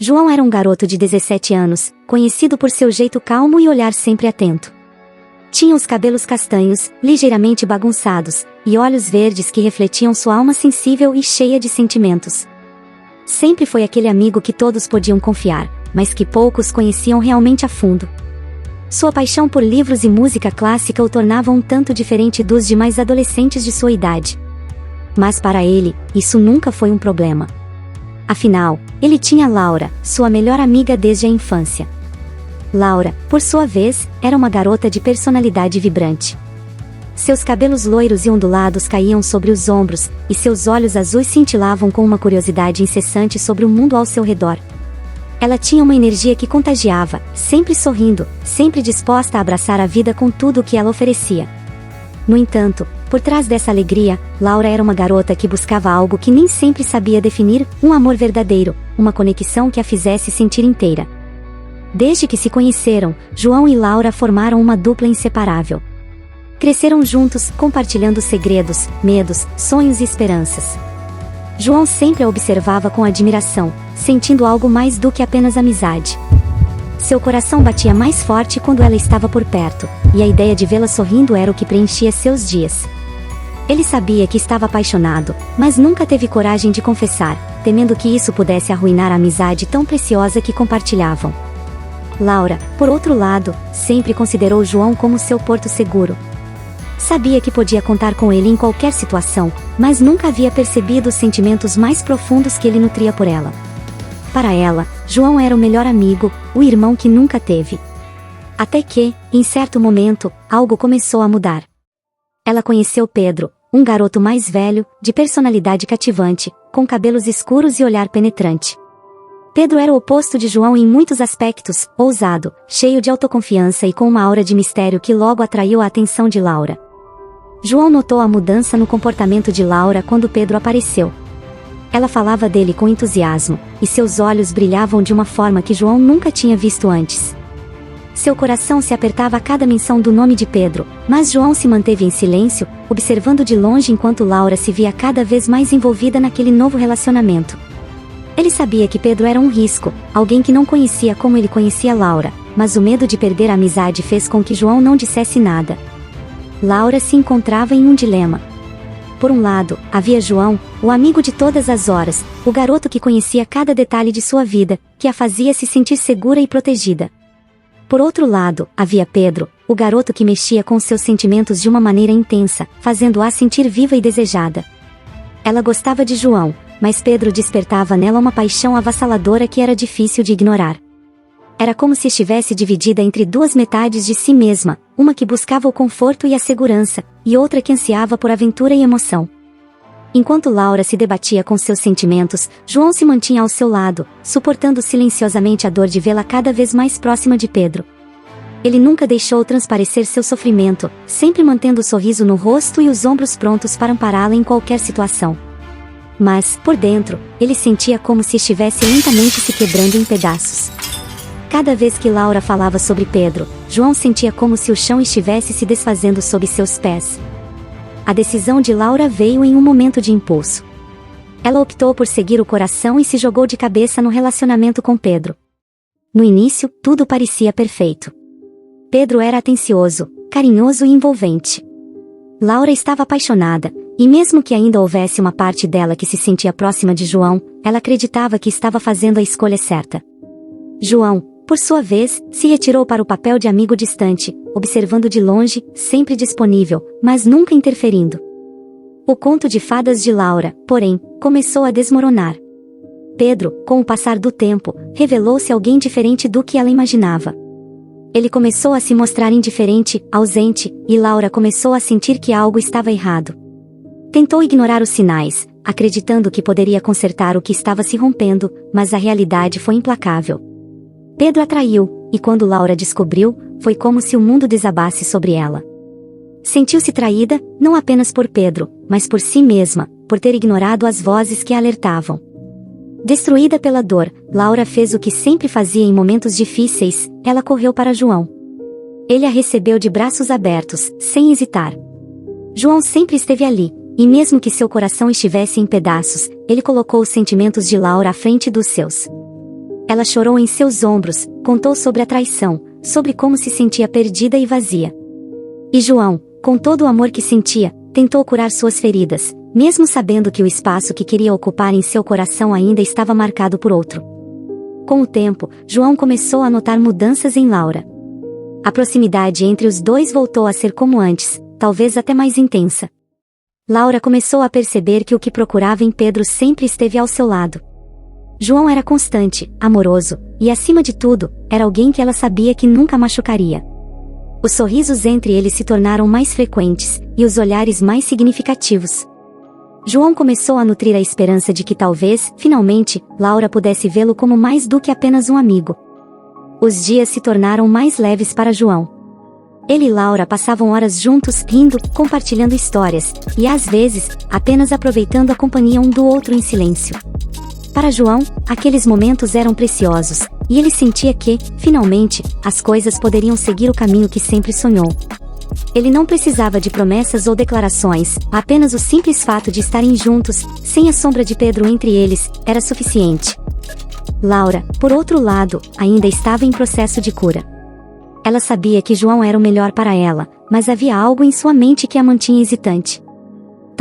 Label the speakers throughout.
Speaker 1: João era um garoto de 17 anos, conhecido por seu jeito calmo e olhar sempre atento. Tinha os cabelos castanhos, ligeiramente bagunçados, e olhos verdes que refletiam sua alma sensível e cheia de sentimentos. Sempre foi aquele amigo que todos podiam confiar, mas que poucos conheciam realmente a fundo. Sua paixão por livros e música clássica o tornava um tanto diferente dos demais adolescentes de sua idade. Mas para ele, isso nunca foi um problema. Afinal, ele tinha Laura, sua melhor amiga desde a infância. Laura, por sua vez, era uma garota de personalidade vibrante. Seus cabelos loiros e ondulados caíam sobre os ombros, e seus olhos azuis cintilavam com uma curiosidade incessante sobre o mundo ao seu redor. Ela tinha uma energia que contagiava, sempre sorrindo, sempre disposta a abraçar a vida com tudo o que ela oferecia. No entanto, por trás dessa alegria, Laura era uma garota que buscava algo que nem sempre sabia definir, um amor verdadeiro, uma conexão que a fizesse sentir inteira. Desde que se conheceram, João e Laura formaram uma dupla inseparável. Cresceram juntos, compartilhando segredos, medos, sonhos e esperanças. João sempre a observava com admiração, sentindo algo mais do que apenas amizade. Seu coração batia mais forte quando ela estava por perto, e a ideia de vê-la sorrindo era o que preenchia seus dias. Ele sabia que estava apaixonado, mas nunca teve coragem de confessar, temendo que isso pudesse arruinar a amizade tão preciosa que compartilhavam. Laura, por outro lado, sempre considerou João como seu porto seguro. Sabia que podia contar com ele em qualquer situação, mas nunca havia percebido os sentimentos mais profundos que ele nutria por ela. Para ela, João era o melhor amigo, o irmão que nunca teve. Até que, em certo momento, algo começou a mudar. Ela conheceu Pedro, um garoto mais velho, de personalidade cativante, com cabelos escuros e olhar penetrante. Pedro era o oposto de João em muitos aspectos, ousado, cheio de autoconfiança e com uma aura de mistério que logo atraiu a atenção de Laura. João notou a mudança no comportamento de Laura quando Pedro apareceu. Ela falava dele com entusiasmo, e seus olhos brilhavam de uma forma que João nunca tinha visto antes. Seu coração se apertava a cada menção do nome de Pedro, mas João se manteve em silêncio, observando de longe enquanto Laura se via cada vez mais envolvida naquele novo relacionamento. Ele sabia que Pedro era um risco, alguém que não conhecia como ele conhecia Laura, mas o medo de perder a amizade fez com que João não dissesse nada. Laura se encontrava em um dilema. Por um lado, havia João, o amigo de todas as horas, o garoto que conhecia cada detalhe de sua vida, que a fazia se sentir segura e protegida. Por outro lado, havia Pedro, o garoto que mexia com seus sentimentos de uma maneira intensa, fazendo-a sentir viva e desejada. Ela gostava de João, mas Pedro despertava nela uma paixão avassaladora que era difícil de ignorar. Era como se estivesse dividida entre duas metades de si mesma, uma que buscava o conforto e a segurança, e outra que ansiava por aventura e emoção. Enquanto Laura se debatia com seus sentimentos, João se mantinha ao seu lado, suportando silenciosamente a dor de vê-la cada vez mais próxima de Pedro. Ele nunca deixou transparecer seu sofrimento, sempre mantendo o sorriso no rosto e os ombros prontos para ampará-la em qualquer situação. Mas, por dentro, ele sentia como se estivesse lentamente se quebrando em pedaços. Cada vez que Laura falava sobre Pedro, João sentia como se o chão estivesse se desfazendo sob seus pés. A decisão de Laura veio em um momento de impulso. Ela optou por seguir o coração e se jogou de cabeça no relacionamento com Pedro. No início, tudo parecia perfeito. Pedro era atencioso, carinhoso e envolvente. Laura estava apaixonada, e mesmo que ainda houvesse uma parte dela que se sentia próxima de João, ela acreditava que estava fazendo a escolha certa. João, por sua vez, se retirou para o papel de amigo distante, observando de longe, sempre disponível, mas nunca interferindo. O conto de fadas de Laura, porém, começou a desmoronar. Pedro, com o passar do tempo, revelou-se alguém diferente do que ela imaginava. Ele começou a se mostrar indiferente, ausente, e Laura começou a sentir que algo estava errado. Tentou ignorar os sinais, acreditando que poderia consertar o que estava se rompendo, mas a realidade foi implacável. Pedro a traiu, e quando Laura descobriu, foi como se o mundo desabasse sobre ela. Sentiu-se traída, não apenas por Pedro, mas por si mesma, por ter ignorado as vozes que a alertavam. Destruída pela dor, Laura fez o que sempre fazia em momentos difíceis, ela correu para João. Ele a recebeu de braços abertos, sem hesitar. João sempre esteve ali, e mesmo que seu coração estivesse em pedaços, ele colocou os sentimentos de Laura à frente dos seus. Ela chorou em seus ombros, contou sobre a traição, sobre como se sentia perdida e vazia. E João, com todo o amor que sentia, tentou curar suas feridas, mesmo sabendo que o espaço que queria ocupar em seu coração ainda estava marcado por outro. Com o tempo, João começou a notar mudanças em Laura. A proximidade entre os dois voltou a ser como antes, talvez até mais intensa. Laura começou a perceber que o que procurava em Pedro sempre esteve ao seu lado. João era constante, amoroso, e acima de tudo, era alguém que ela sabia que nunca machucaria. Os sorrisos entre eles se tornaram mais frequentes, e os olhares mais significativos. João começou a nutrir a esperança de que talvez, finalmente, Laura pudesse vê-lo como mais do que apenas um amigo. Os dias se tornaram mais leves para João. Ele e Laura passavam horas juntos, rindo, compartilhando histórias, e às vezes, apenas aproveitando a companhia um do outro em silêncio. Para João, aqueles momentos eram preciosos, e ele sentia que, finalmente, as coisas poderiam seguir o caminho que sempre sonhou. Ele não precisava de promessas ou declarações, apenas o simples fato de estarem juntos, sem a sombra de Pedro entre eles, era suficiente. Laura, por outro lado, ainda estava em processo de cura. Ela sabia que João era o melhor para ela, mas havia algo em sua mente que a mantinha hesitante.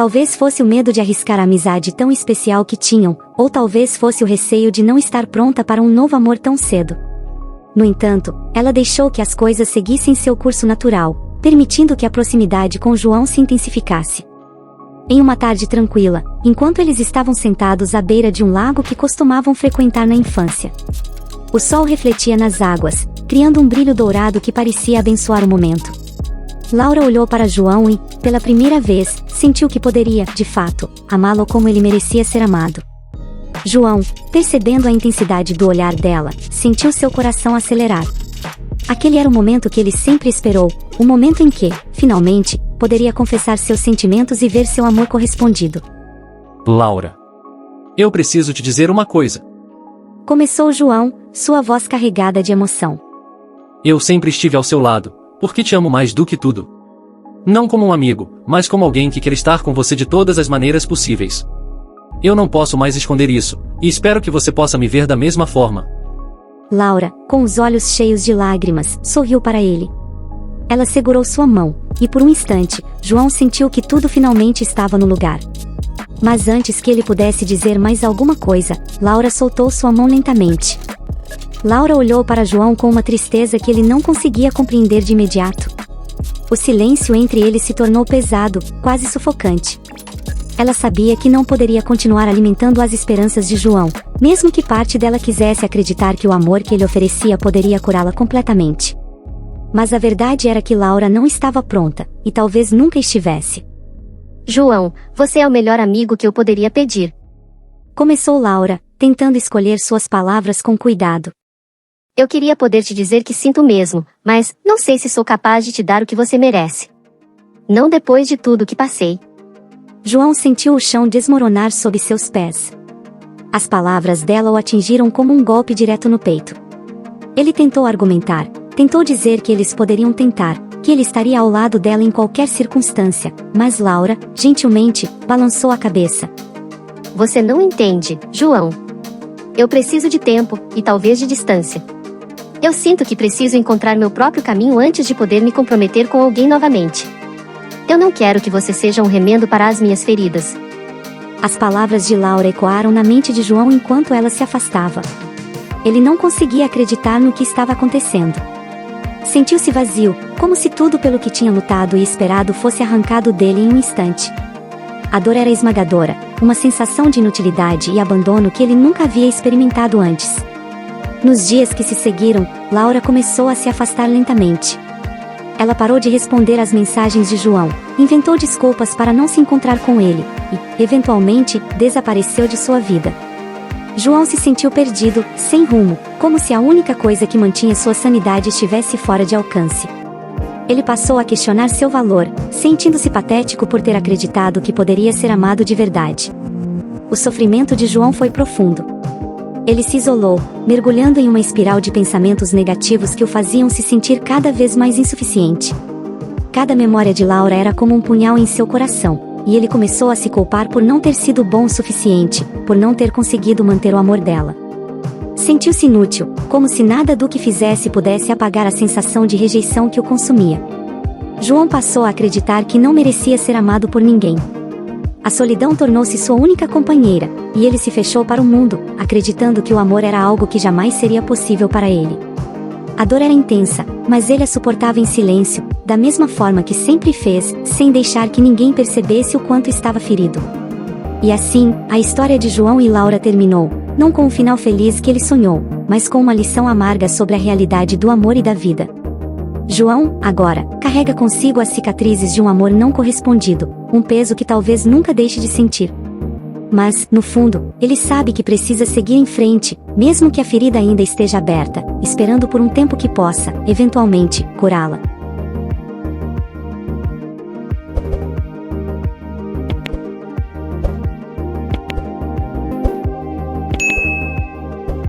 Speaker 1: Talvez fosse o medo de arriscar a amizade tão especial que tinham, ou talvez fosse o receio de não estar pronta para um novo amor tão cedo. No entanto, ela deixou que as coisas seguissem seu curso natural, permitindo que a proximidade com João se intensificasse. Em uma tarde tranquila, enquanto eles estavam sentados à beira de um lago que costumavam frequentar na infância. O sol refletia nas águas, criando um brilho dourado que parecia abençoar o momento. Laura olhou para João e, pela primeira vez, sentiu que poderia, de fato, amá-lo como ele merecia ser amado. João, percebendo a intensidade do olhar dela, sentiu seu coração acelerar. Aquele era o momento que ele sempre esperou, o momento em que, finalmente, poderia confessar seus sentimentos e ver seu amor correspondido.
Speaker 2: Laura, eu preciso te dizer uma coisa.
Speaker 1: Começou João, sua voz carregada de emoção.
Speaker 2: Eu sempre estive ao seu lado, porque te amo mais do que tudo. Não como um amigo, mas como alguém que quer estar com você de todas as maneiras possíveis. Eu não posso mais esconder isso, e espero que você possa me ver da mesma forma.
Speaker 1: Laura, com os olhos cheios de lágrimas, sorriu para ele. Ela segurou sua mão, e por um instante, João sentiu que tudo finalmente estava no lugar. Mas antes que ele pudesse dizer mais alguma coisa, Laura soltou sua mão lentamente. Laura olhou para João com uma tristeza que ele não conseguia compreender de imediato. O silêncio entre eles se tornou pesado, quase sufocante. Ela sabia que não poderia continuar alimentando as esperanças de João, mesmo que parte dela quisesse acreditar que o amor que ele oferecia poderia curá-la completamente. Mas a verdade era que Laura não estava pronta, e talvez nunca estivesse.
Speaker 3: João, você é o melhor amigo que eu poderia pedir.
Speaker 1: Começou Laura, tentando escolher suas palavras com cuidado.
Speaker 3: Eu queria poder te dizer que sinto mesmo, mas não sei se sou capaz de te dar o que você merece. Não depois de tudo que passei.
Speaker 1: João sentiu o chão desmoronar sob seus pés. As palavras dela o atingiram como um golpe direto no peito. Ele tentou argumentar, tentou dizer que eles poderiam tentar, que ele estaria ao lado dela em qualquer circunstância, mas Laura, gentilmente, balançou a cabeça.
Speaker 3: Você não entende, João. Eu preciso de tempo, e talvez de distância. Eu sinto que preciso encontrar meu próprio caminho antes de poder me comprometer com alguém novamente. Eu não quero que você seja um remendo para as minhas feridas.
Speaker 1: As palavras de Laura ecoaram na mente de João enquanto ela se afastava. Ele não conseguia acreditar no que estava acontecendo. Sentiu-se vazio, como se tudo pelo que tinha lutado e esperado fosse arrancado dele em um instante. A dor era esmagadora, uma sensação de inutilidade e abandono que ele nunca havia experimentado antes. Nos dias que se seguiram, Laura começou a se afastar lentamente. Ela parou de responder às mensagens de João, inventou desculpas para não se encontrar com ele, e, eventualmente, desapareceu de sua vida. João se sentiu perdido, sem rumo, como se a única coisa que mantinha sua sanidade estivesse fora de alcance. Ele passou a questionar seu valor, sentindo-se patético por ter acreditado que poderia ser amado de verdade. O sofrimento de João foi profundo. Ele se isolou, mergulhando em uma espiral de pensamentos negativos que o faziam se sentir cada vez mais insuficiente. Cada memória de Laura era como um punhal em seu coração, e ele começou a se culpar por não ter sido bom o suficiente, por não ter conseguido manter o amor dela. Sentiu-se inútil, como se nada do que fizesse pudesse apagar a sensação de rejeição que o consumia. João passou a acreditar que não merecia ser amado por ninguém. A solidão tornou-se sua única companheira, e ele se fechou para o mundo, acreditando que o amor era algo que jamais seria possível para ele. A dor era intensa, mas ele a suportava em silêncio, da mesma forma que sempre fez, sem deixar que ninguém percebesse o quanto estava ferido. E assim, a história de João e Laura terminou, não com o final feliz que ele sonhou, mas com uma lição amarga sobre a realidade do amor e da vida. João, agora, carrega consigo as cicatrizes de um amor não correspondido, um peso que talvez nunca deixe de sentir. Mas, no fundo, ele sabe que precisa seguir em frente, mesmo que a ferida ainda esteja aberta, esperando por um tempo que possa, eventualmente, curá-la.